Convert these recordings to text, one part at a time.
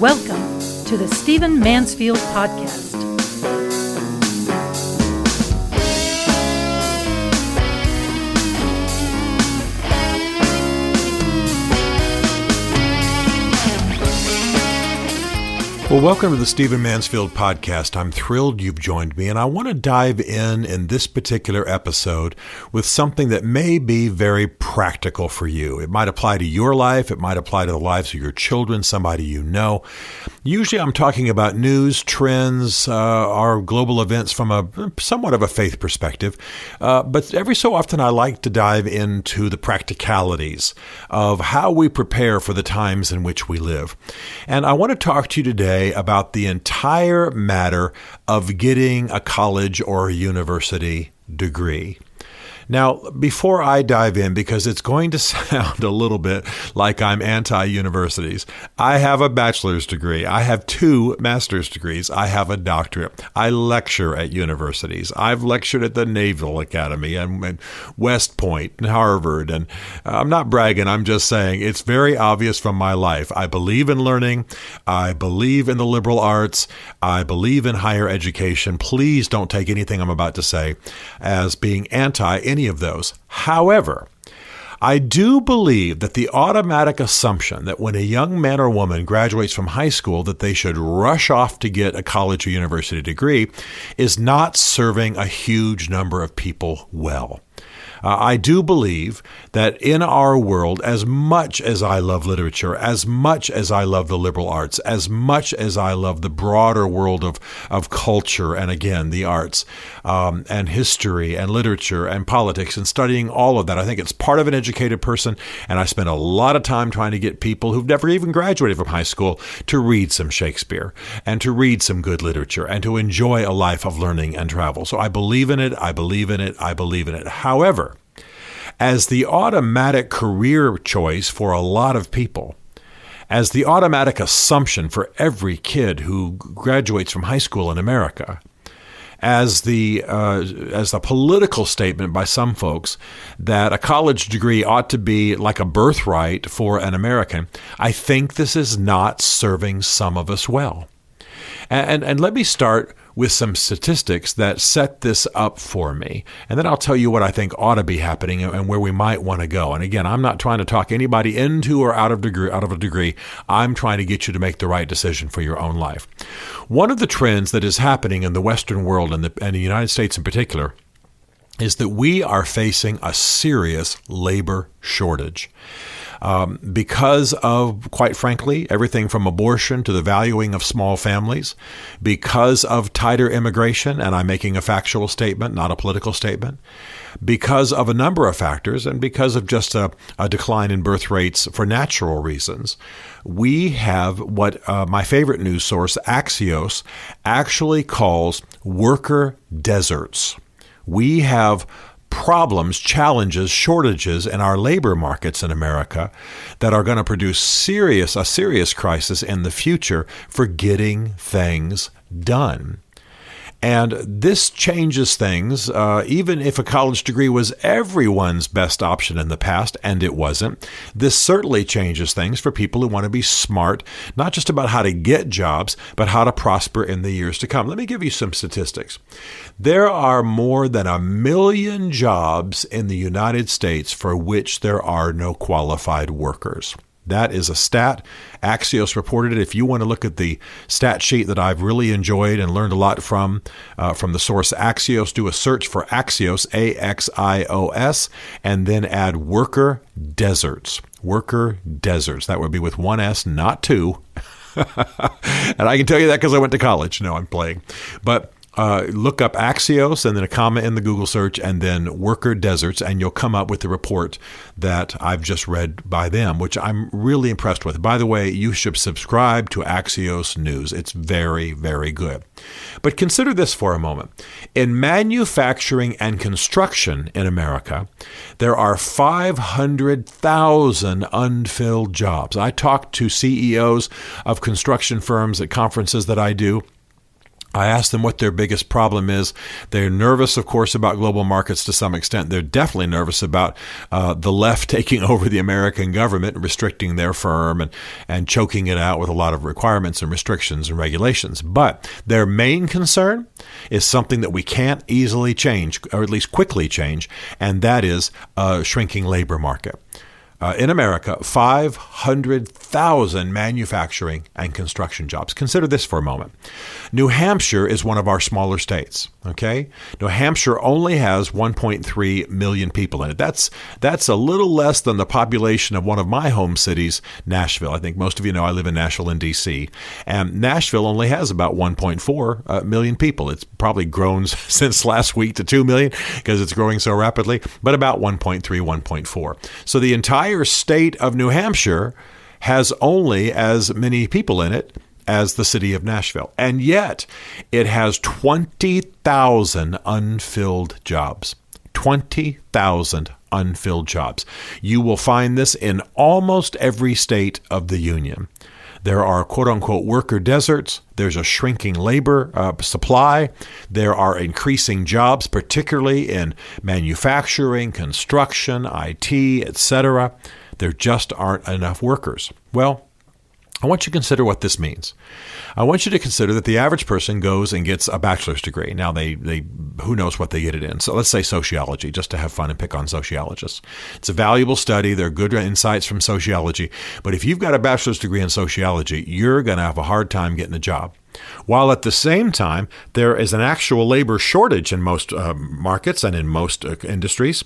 Welcome to the Stephen Mansfield Podcast. Well, welcome to the Stephen Mansfield Podcast. I'm thrilled you've joined me, and I want to dive in this particular episode with something that may be very practical for you. It might apply to your life. It might apply to the lives of your children, somebody you know. Usually I'm talking about news, trends, our global events from a somewhat of a faith perspective. But every so often I like to dive into the practicalities of how we prepare for the times in which we live. And I want to talk to you today about the entire matter of getting a college or a university degree. Now, before I dive in, because it's going to sound a little bit like I'm anti-universities, I have a bachelor's degree. I have 2 master's degrees. I have a doctorate. I lecture at universities. I've lectured at the Naval Academy and West Point and Harvard. And I'm not bragging. I'm just saying it's very obvious from my life. I believe in learning. I believe in the liberal arts. I believe in higher education. Please don't take anything I'm about to say as being anti any of those. However, I do believe that the automatic assumption that when a young man or woman graduates from high school that they should rush off to get a college or university degree is not serving a huge number of people well. I do believe that in our world, as much as I love literature, as much as I love the liberal arts, as much as I love the broader world of culture and, again, the arts and history and literature and politics and studying all of that, I think it's part of an educated person. And I spend a lot of time trying to get people who've never even graduated from high school to read some Shakespeare and to read some good literature and to enjoy a life of learning and travel. So I believe in it. I believe in it. I believe in it. However, as the automatic career choice for a lot of people, as the automatic assumption for every kid who graduates from high school in America, as the political statement by some folks that a college degree ought to be like a birthright for an American, I think this is not serving some of us well. And let me start with some statistics that set this up for me. And then I'll tell you what I think ought to be happening and where we might want to go. And again, I'm not trying to talk anybody into or out of a degree. I'm trying to get you to make the right decision for your own life. One of the trends that is happening in the Western world and the United States in particular is that we are facing a serious labor shortage. Because of, quite frankly, everything from abortion to the valuing of small families, because of tighter immigration, and I'm making a factual statement, not a political statement, because of a number of factors, and because of just a decline in birth rates for natural reasons, we have what my favorite news source, Axios, actually calls worker deserts. We have problems, challenges, shortages in our labor markets in America that are going to produce a serious crisis in the future for getting things done. And this changes things, even if a college degree was everyone's best option in the past, and it wasn't. This certainly changes things for people who want to be smart, not just about how to get jobs, but how to prosper in the years to come. Let me give you some statistics. There are more than 1 million jobs in the United States for which there are no qualified workers. That is a stat. Axios reported it. If you want to look at the stat sheet that I've really enjoyed and learned a lot from the source Axios, do a search for Axios, Axios, and then add worker deserts. Worker deserts. That would be with 1 S, not 2. And I can tell you that because I went to college. No, I'm playing. But look up Axios and then a comma in the Google search and then worker deserts, and you'll come up with the report that I've just read by them, which I'm really impressed with. By the way, you should subscribe to Axios News. It's very, very good. But consider this for a moment. In manufacturing and construction in America, there are 500,000 unfilled jobs. I talk to CEOs of construction firms at conferences that I do. I asked them what their biggest problem is. They're nervous, of course, about global markets to some extent. They're definitely nervous about the left taking over the American government, restricting their firm and choking it out with a lot of requirements and restrictions and regulations. But their main concern is something that we can't easily change, or at least quickly change, and that is a shrinking labor market. In America, 500,000 manufacturing and construction jobs. Consider this for a moment. New Hampshire is one of our smaller states, okay? New Hampshire only has 1.3 million people in it. That's a little less than the population of one of my home cities, Nashville. I think most of you know I live in Nashville in D.C. And Nashville only has about 1.4 million people. It's probably grown since last week to 2 million because it's growing so rapidly, but about 1.3, 1.4. So the entire state of New Hampshire has only as many people in it as the city of Nashville. And yet it has 20,000 unfilled jobs. 20,000 unfilled jobs. You will find this in almost every state of the union. There are quote-unquote worker deserts. There's a shrinking labor supply. There are increasing jobs, particularly in manufacturing, construction, IT, etc. There just aren't enough workers. Well, I want you to consider what this means. I want you to consider that the average person goes and gets a bachelor's degree. Now, they who knows what they get it in. So let's say sociology, just to have fun and pick on sociologists. It's a valuable study. There are good insights from sociology. But if you've got a bachelor's degree in sociology, you're going to have a hard time getting a job. While at the same time, there is an actual labor shortage in most markets and in most industries.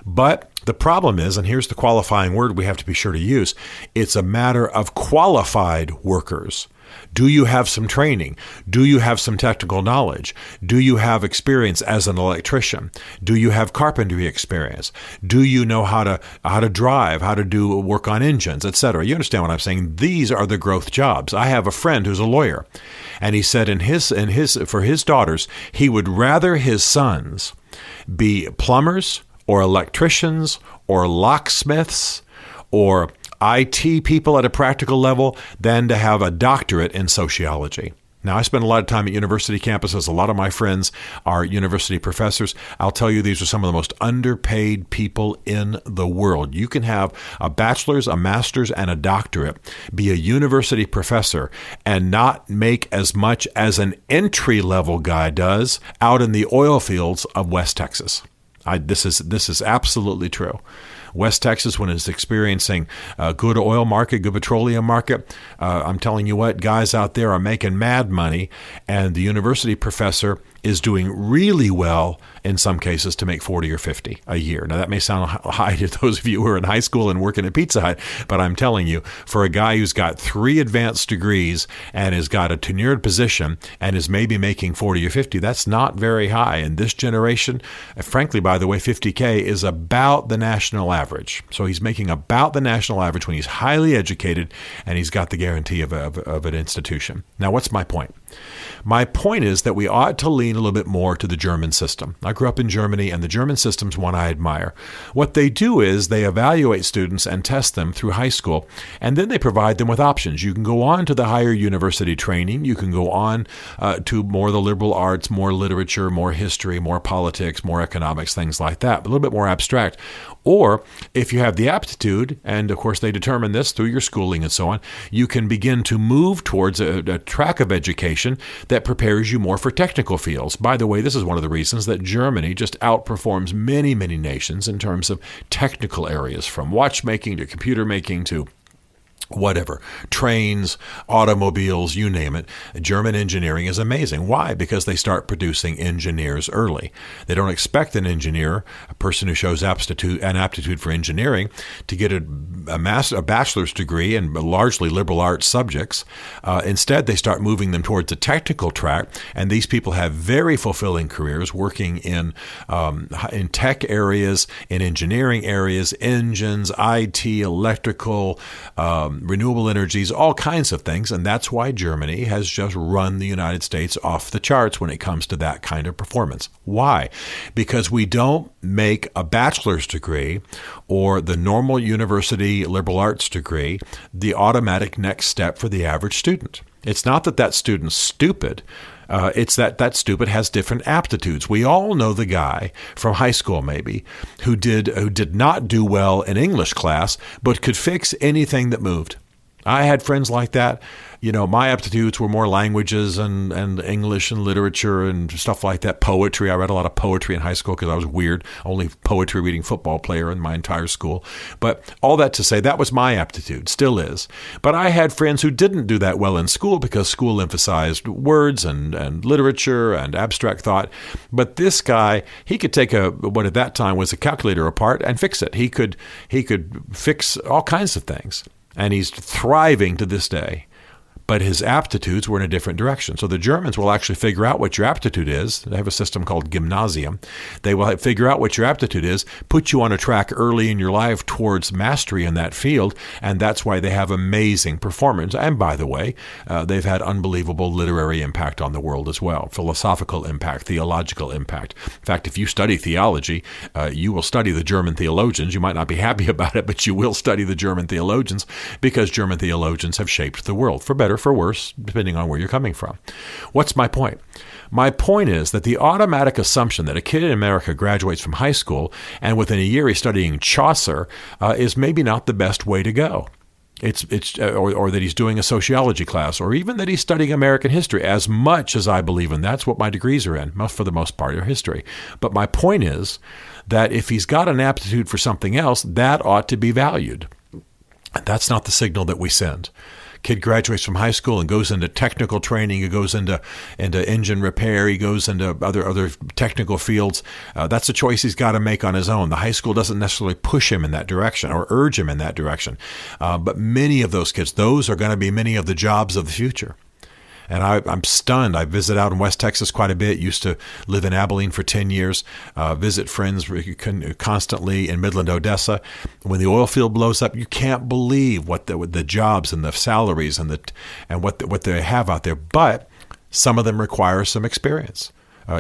But the problem is, and here's the qualifying word we have to be sure to use, it's a matter of qualified workers. Do you have some training? Do you have some technical knowledge? Do you have experience as an electrician? Do you have carpentry experience? Do you know how to drive, how to do work on engines, etc.? You understand what I'm saying? These are the growth jobs. I have a friend who's a lawyer, and he said for his daughters, he would rather his sons be plumbers or electricians or locksmiths or IT people at a practical level than to have a doctorate in sociology. Now, I spend a lot of time at university campuses. A lot of my friends are university professors. I'll tell you, these are some of the most underpaid people in the world. You can have a bachelor's, a master's, and a doctorate, be a university professor, and not make as much as an entry-level guy does out in the oil fields of West Texas. This is absolutely true. West Texas, when it's experiencing a good oil market, good petroleum market, I'm telling you what, guys out there are making mad money, and the university professor is doing really well in some cases to make 40 or 50 a year. Now, that may sound high to those of you who are in high school and working at Pizza Hut, but I'm telling you, for a guy who's got 3 advanced degrees and has got a tenured position and is maybe making 40 or 50, that's not very high. In this generation, frankly, by the way, 50K is about the national average. So he's making about the national average when he's highly educated and he's got the guarantee of an institution. Now, what's my point? My point is that we ought to lean a little bit more to the German system. I grew up in Germany, and the German system's one I admire. What they do is they evaluate students and test them through high school, and then they provide them with options. You can go on to the higher university training. You can go on to more of the liberal arts, more literature, more history, more politics, more economics, things like that, a little bit more abstract. Or if you have the aptitude, and of course they determine this through your schooling and so on, you can begin to move towards a track of education that prepares you more for technical fields. By the way, this is one of the reasons that Germany just outperforms many, many nations in terms of technical areas, from watchmaking to computer making to whatever, trains, automobiles, you name it. German engineering is amazing. Why? Because they start producing engineers early. They don't expect an engineer, a person who shows aptitude for engineering, to get a bachelor's degree in largely liberal arts subjects. Instead, they start moving them towards a technical track, and these people have very fulfilling careers working in tech areas, in engineering areas, engines, IT, electrical, renewable energies, all kinds of things. And that's why Germany has just run the United States off the charts when it comes to that kind of performance. Why? Because we don't make a bachelor's degree or the normal university liberal arts degree the automatic next step for the average student. It's not that that student's stupid. It's that that student has different aptitudes. We all know the guy from high school, maybe, who did not do well in English class, but could fix anything that moved. I had friends like that. You know, my aptitudes were more languages and English and literature and stuff like that. Poetry. I read a lot of poetry in high school because I was weird. Only poetry reading football player in my entire school. But all that to say, that was my aptitude, still is. But I had friends who didn't do that well in school because school emphasized words and literature and abstract thought. But this guy, he could take what at that time was a calculator apart and fix it. He could fix all kinds of things. And he's thriving to this day. But his aptitudes were in a different direction. So the Germans will actually figure out what your aptitude is. They have a system called gymnasium. They will figure out what your aptitude is, put you on a track early in your life towards mastery in that field, and that's why they have amazing performance. And by the way, they've had unbelievable literary impact on the world as well, philosophical impact, theological impact. In fact, if you study theology, you will study the German theologians. You might not be happy about it, but you will study the German theologians because German theologians have shaped the world, for better, for worse, depending on where you're coming from. What's my point? My point is that the automatic assumption that a kid in America graduates from high school and within a year he's studying Chaucer is maybe not the best way to go. Or that he's doing a sociology class, or even that he's studying American history, as much as I believe in. That's what my degrees are in, for the most part, are history. But my point is that if he's got an aptitude for something else, that ought to be valued. That's not the signal that we send. Kid graduates from high school and goes into technical training. He goes into engine repair. He goes into other technical fields. That's a choice he's got to make on his own. The high school doesn't necessarily push him in that direction or urge him in that direction. But many of those kids, those are going to be many of the jobs of the future. And I'm stunned. I visit out in West Texas quite a bit. Used to live in Abilene for 10 years. Visit friends constantly in Midland, Odessa. When the oil field blows up, you can't believe what the jobs and the salaries and what they have out there. But some of them require some experience.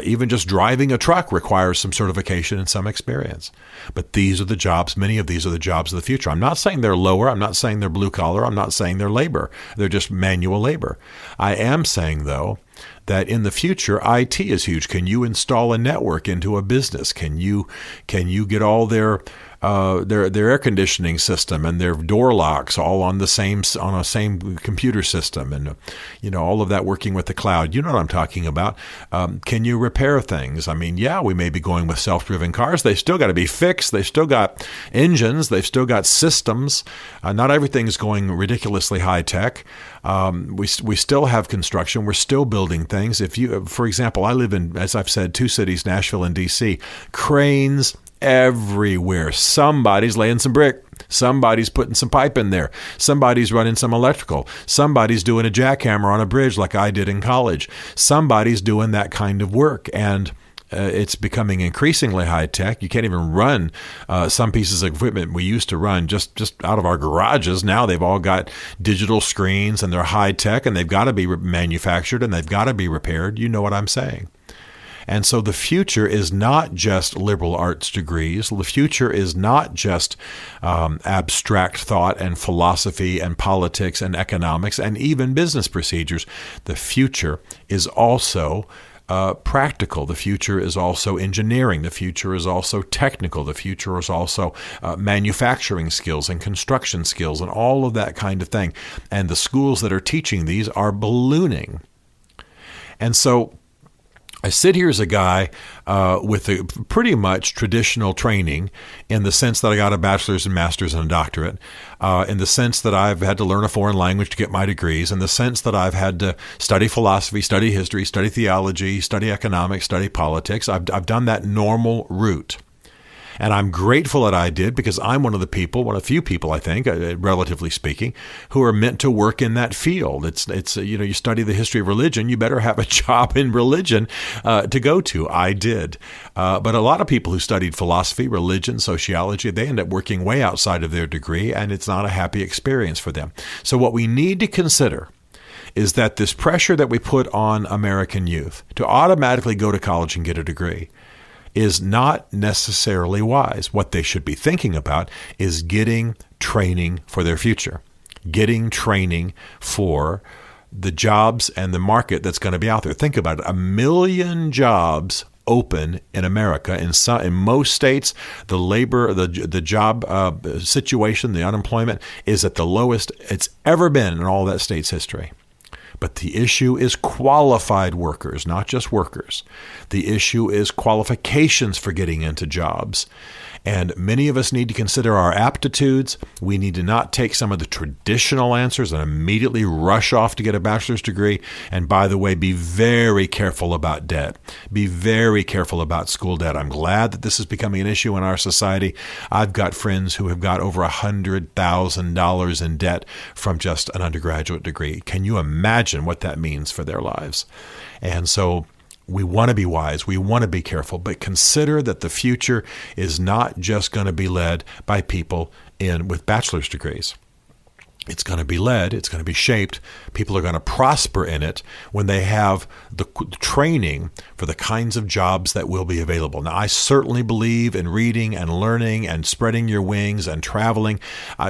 Even just driving a truck requires some certification and some experience. But these are the jobs, many of these are the jobs of the future. I'm not saying they're lower. I'm not saying they're blue collar. I'm not saying they're labor. They're just manual labor. I am saying, though, that in the future, IT is huge. Can you install a network into a business? Can you get all their air conditioning system and their door locks all on a same computer system, and all of that working with the cloud? You know what I'm talking about. Can you repair things? I mean, yeah, we may be going with self-driven cars. They still got to be fixed. They've still got engines. They've still got systems. Not everything's going ridiculously high tech. We still have construction. We're still building things. If you, for example, I live in, as I've said, two cities, Nashville and DC. Cranes everywhere. Somebody's laying some brick. Somebody's putting some pipe in there. Somebody's running some electrical. Somebody's doing a jackhammer on a bridge like I did in college. Somebody's doing that kind of work. And it's becoming increasingly high tech. You can't even run some pieces of equipment we used to run just out of our garages. Now they've all got digital screens and they're high tech, and they've got to be manufactured and they've got to be repaired. You know what I'm saying? And so the future is not just liberal arts degrees. The future is not just abstract thought and philosophy and politics and economics and even business procedures. The future is also practical. The future is also engineering. The future is also technical. The future is also manufacturing skills and construction skills and all of that kind of thing. And the schools that are teaching these are ballooning. And so I sit here as a guy with a pretty much traditional training, in the sense that I got a bachelor's and master's and a doctorate, in the sense that I've had to learn a foreign language to get my degrees, in the sense that I've had to study philosophy, study history, study theology, study economics, study politics. I've done that normal route. And I'm grateful that I did, because I'm one of the few people, I think, relatively speaking, who are meant to work in that field. It's you study the history of religion, you better have a job in religion to go to. I did. But a lot of people who studied philosophy, religion, sociology, they end up working way outside of their degree, and it's not a happy experience for them. So what we need to consider is that this pressure that we put on American youth to automatically go to college and get a degree is not necessarily wise. What they should be thinking about is getting training for their future, getting training for the jobs and the market that's going to be out there. Think about it. 1 million jobs open in America. In most states, the job situation, the unemployment is at the lowest it's ever been in all that state's history. But the issue is qualified workers, not just workers. The issue is qualifications for getting into jobs. And many of us need to consider our aptitudes. We need to not take some of the traditional answers and immediately rush off to get a bachelor's degree. And by the way, be very careful about debt. Be very careful about school debt. I'm glad that this is becoming an issue in our society. I've got friends who have got over $100,000 in debt from just an undergraduate degree. Can you imagine what that means for their lives? And so we want to be wise. We want to be careful, but consider that the future is not just going to be led by people with bachelor's degrees. It's going to be led, it's going to be shaped. People are going to prosper in it when they have the training for the kinds of jobs that will be available. Now, I certainly believe in reading and learning and spreading your wings and traveling.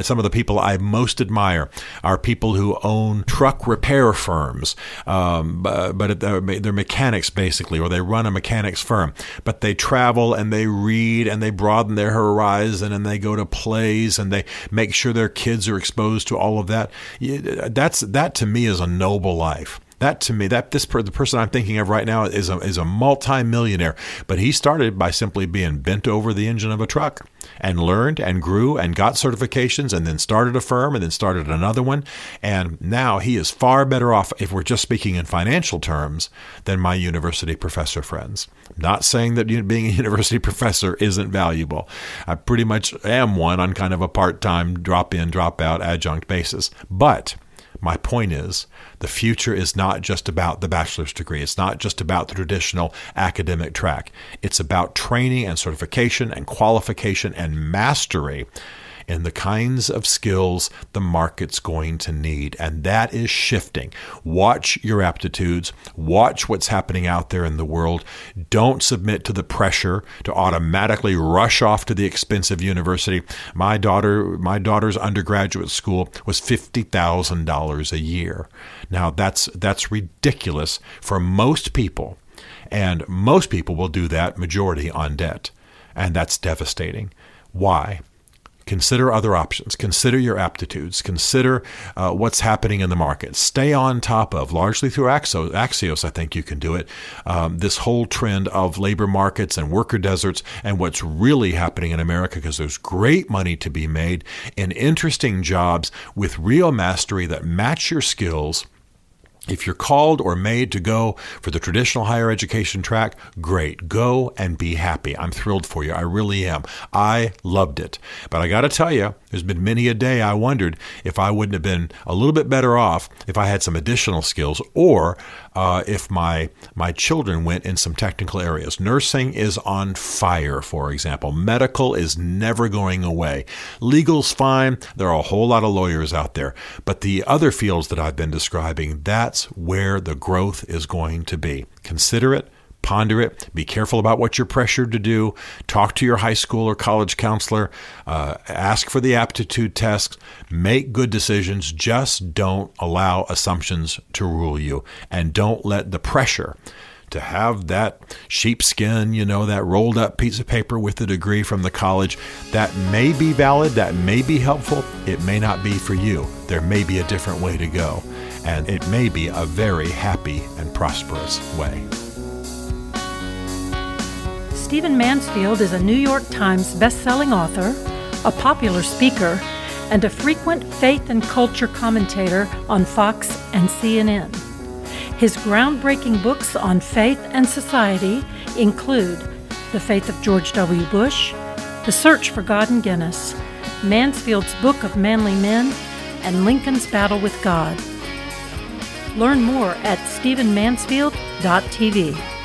Some of the people I most admire are people who own truck repair firms, but they're mechanics basically, or they run a mechanics firm. But they travel and they read and they broaden their horizon and they go to plays and they make sure their kids are exposed to all of that. That to me is a noble life. That to me, the person I'm thinking of right now is a multi-millionaire, but he started by simply being bent over the engine of a truck and learned and grew and got certifications and then started a firm and then started another one. And now he is far better off, if we're just speaking in financial terms, than my university professor friends. I'm not saying that being a university professor isn't valuable. I pretty much am one on kind of a part-time drop in, drop out adjunct basis. But my point is, the future is not just about the bachelor's degree. It's not just about the traditional academic track. It's about training and certification and qualification and mastery in the kinds of skills the market's going to need. And that is shifting. Watch your aptitudes. Watch what's happening out there in the world. Don't submit to the pressure to automatically rush off to the expensive university. My daughter's undergraduate school was $50,000 a year. Now that's ridiculous for most people. And most people will do that, majority on debt. And that's devastating. Why? Consider other options. Consider your aptitudes. Consider what's happening in the market. Stay on top of, largely through Axios, I think you can do it, this whole trend of labor markets and worker deserts and what's really happening in America, because there's great money to be made in interesting jobs with real mastery that match your skills. If you're called or made to go for the traditional higher education track, great. Go and be happy. I'm thrilled for you. I really am. I loved it. But I got to tell you, there's been many a day I wondered if I wouldn't have been a little bit better off if I had some additional skills, or if my children went in some technical areas. Nursing is on fire, for example. Medical is never going away. Legal's fine. There are a whole lot of lawyers out there. But the other fields that I've been describing, that's where the growth is going to be. Consider it. Ponder it. Be careful about what you're pressured to do. Talk to your high school or college counselor. Ask for the aptitude tests. Make good decisions. Just don't allow assumptions to rule you. And don't let the pressure to have that sheepskin, that rolled up piece of paper with the degree from the college, that may be valid, that may be helpful. It may not be for you. There may be a different way to go. And it may be a very happy and prosperous way. Stephen Mansfield is a New York Times best-selling author, a popular speaker, and a frequent faith and culture commentator on Fox and CNN. His groundbreaking books on faith and society include The Faith of George W. Bush, The Search for God in Guinness, Mansfield's Book of Manly Men, and Lincoln's Battle with God. Learn more at stephenmansfield.tv.